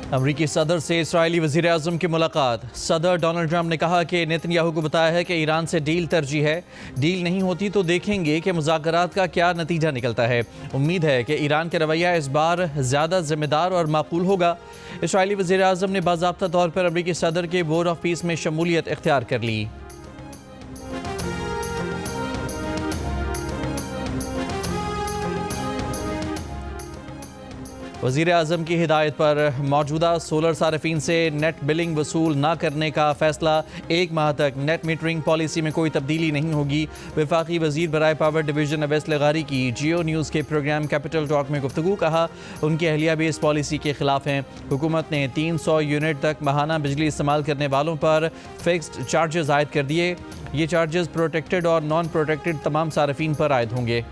अमरीकी सदर से इसराइली वज़ीर आज़म की मुलाकात। सदर डोनाल्ड ट्रंप ने कहा कि नेतन्याहू को बताया है कि ईरान से डील तरजीह है। डील नहीं होती तो देखेंगे कि मुज़ाकरात का क्या नतीजा निकलता है। उम्मीद है कि ईरान का रवैया इस बार ज़्यादा ज़िम्मेदार और माकूल होगा। इसराइली वज़ीर आज़म ने बाज़ाब्ता तौर पर अमरीकी सदर के बोर्ड ऑफ पीस में शमूलियत इख्तियार कर ली। वज़ीर आज़म की हिदायत पर मौजूदा सोलर सार्फिन से नेट बिलिंग वसूल न करने का फैसला। 1 माह तक नेट मीटरिंग पॉलिसी में कोई तब्दीली नहीं होगी। वफाकी वज़ीर बराए पावर डिवीज़न अवैस लगारी की जियो न्यूज़ के प्रोग्राम कैपिटल टॉक में गुफ्तगू। कहा उनकी अहलिया भी इस पॉलिसी के ख़िलाफ़ हैं। हुकूमत ने 300 यूनिट तक माहाना बिजली इस्तेमाल करने वालों पर फिक्स्ड चार्जेस आयद कर दिए। ये चार्जेस प्रोटेक्टेड और नॉन प्रोटेक्टेड तमाम सार्फिन पर आयद होंगे।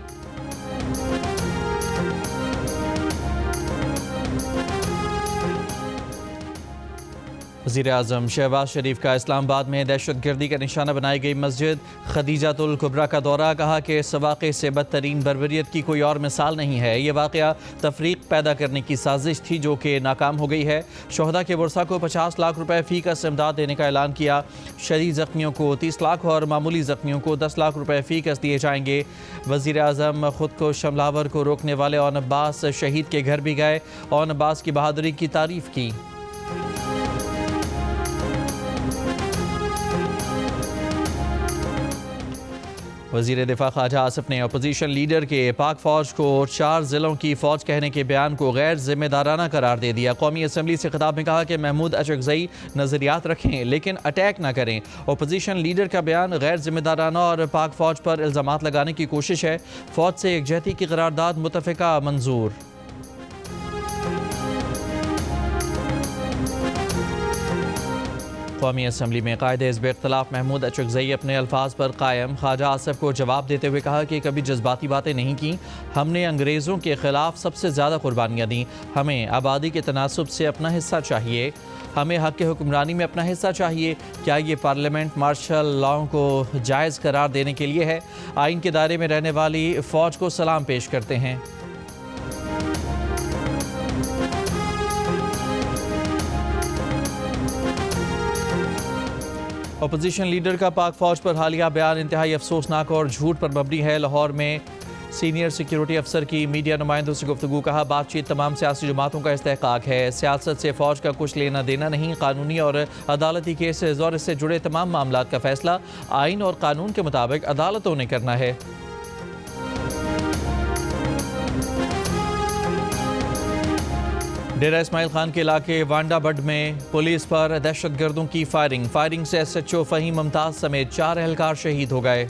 वज़ीर आज़म शहबाज शरीफ का इस्लामाबाद में दहशतगर्दी का निशाना बनाई गई मस्जिद खदीजातुल कुबरा का दौरा। कहा कि इस वाक़े से बदतरीन बर्बरियत की कोई और मिसाल नहीं है। ये वाक़या तफरीक पैदा करने की साजिश थी जो कि नाकाम हो गई है। शोहदा के वर्सा को 50 लाख रुपए फ़ी का इमदाद देने का ऐलान किया। शदीद ज़ख्मियों को 30 लाख और मामूली ज़ख्मियों को 10 लाख रुपए फ़ी कस दिए जाएंगे। वज़ीर आज़म ख़ुद को हमलावर को रोकने वाले ओन अब्बास शहीद के घर भी गए। ओन अब्बास की बहादुरी की तारीफ़ की। वज़ीर दिफा ख्वाजा आसिफ ने अपोजिशन लीडर के पाक फ़ौज को 4 ज़िलों की फ़ौज कहने के बयान को गैर जिम्मेदाराना करार दे दिया। कौमी असम्बली से खिताब में कहा कि महमूद अचकज़ई नज़रियात रखें लेकिन अटैक ना करें। अपोजिशन लीडर का बयान गैर जिम्मेदाराना और पाक फ़ौज पर इल्ज़ामात लगाने की कोशिश है। फ़ौज से एकजहती की करारदाद मुतफ़िका मंजूर। कौमी असम्बली में कायदे हिज़्ब इख्तिलाफ महमूद अचकज़ई अपने अल्फाज पर कायम। ख्वाजा आसिफ को जवाब देते हुए कहा कि कभी जज्बाती बातें नहीं की। हमने अंग्रेज़ों के ख़िलाफ़ सबसे ज़्यादा कुर्बानियाँ दी। हमें आबादी के तनासुब से अपना हिस्सा चाहिए। हमें हक़ के हुक्मरानी में अपना हिस्सा चाहिए। क्या ये पार्लियामेंट मार्शल लॉ को जायज़ करार देने के लिए है? आइन के दायरे में रहने वाली फ़ौज को सलाम पेश करते हैं। अपोजिशन लीडर का पाक फ़ौज पर हालिया बयान इंतहाई अफसोसनाक और झूठ पर मबनी है। लाहौर में सीनियर सिक्योरिटी अफसर की मीडिया नुमाइंदों से गुफ्तगू। कहा बातचीत तमाम सियासी जमातों का इस्तेहकाक है। सियासत से फ़ौज का कुछ लेना देना नहीं। कानूनी और अदालती केसेस और इससे जुड़े तमाम मामलात का फैसला आइन और कानून के मुताबिक अदालतों ने करना है। डेरा इस्माइल खान के इलाके वांडा बड में पुलिस पर दहशतगर्दों की फायरिंग से SHO फ़हीम मुमताज़ समेत 4 एहलकार शहीद हो गए।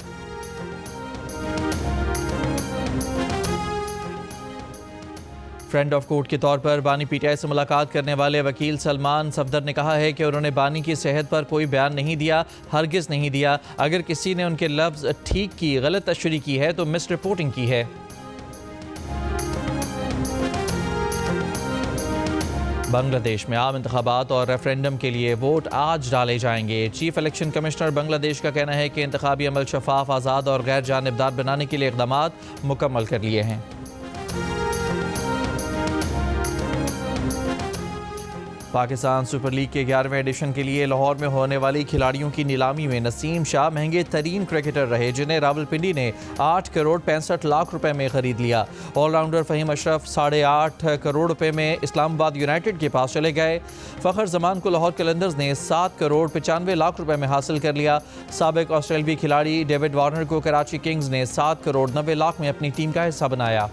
फ्रेंड ऑफ कोर्ट के तौर पर बानी PTI से मुलाकात करने वाले वकील सलमान सफदर ने कहा है कि उन्होंने बानी की सेहत पर कोई बयान नहीं दिया, हरगिज़ नहीं दिया। अगर किसी ने उनके लफ्ज़ ठीक की गलत तशरीह की है तो मिस रिपोर्टिंग की है। बांग्लादेश में आम इंतखाबात और रेफरेंडम के लिए वोट आज डाले जाएंगे। चीफ इलेक्शन कमिश्नर बांग्लादेश का कहना है कि इंतखाबी अमल शफाफ, आज़ाद और गैर जानिबदार बनाने के लिए इक़दामात मुकम्मल कर लिए हैं। पाकिस्तान सुपर लीग के 11वें एडिशन के लिए लाहौर में होने वाली खिलाड़ियों की नीलामी में नसीम शाह महंगे तरीन क्रिकेटर रहे, जिन्हें रावलपिंडी ने 8 करोड़ 65 लाख रुपए में खरीद लिया। ऑलराउंडर फ़हीम अशरफ 8.5 करोड़ रुपए में इस्लामाबाद यूनाइटेड के पास चले गए। फ़खर जमान को लाहौर कलंदर्स ने 7 करोड़ 95 लाख रुपए में हासिल कर लिया। साबिक ऑस्ट्रेलवी खिलाड़ी डेविड वार्नर को कराची किंग्स ने 7 करोड़ 90 लाख में अपनी टीम का हिस्सा बनाया।